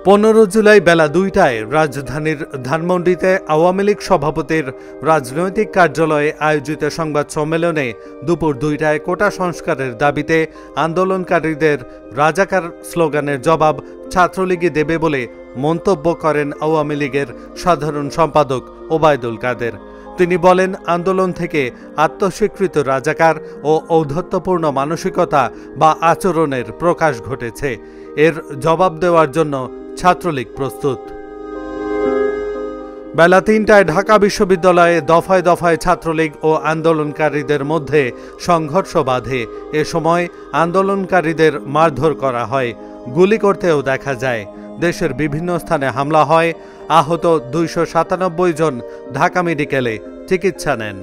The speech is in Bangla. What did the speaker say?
15 জুলাই বেলা 2টায় রাজধানীর ধানমন্ডিতে আওয়ামী লীগ সভাপতির রাজনৈতিক কার্যালয়ে আয়োজিত সংবাদ সম্মেলনে দুপুর 2টায় কোটা সংস্কারের দাবিতে আন্দোলনকারীদের রাজাকার স্লোগানের জবাব ছাত্রলীগই দেবে বলে মন্তব্য করেন আওয়ামী লীগের সাধারণ সম্পাদক ওবায়দুল কাদের। তিনি বলেন, আন্দোলন থেকে আত্মস্বীকৃত রাজাকার ও ঔদ্ধত্যপূর্ণ মানসিকতা বা আচরণের প্রকাশ ঘটেছে। এর জবাব দেওয়ার জন্য ছাত্রলীগ প্রস্তুত। বেলা 3টায় ঢাকা বিশ্ববিদ্যালয়ে দফায় দফায় ছাত্রলীগ ও আন্দোলনকারীদের মধ্যে সংঘর্ষ বাধে। এ সময় আন্দোলনকারীদের মারধর করা হয়, গুলি করতেও দেখা যায়। দেশের বিভিন্ন স্থানে হামলা হয়। আহত 297 জন ঢাকা মেডিকেলে চিকিৎসা নেন।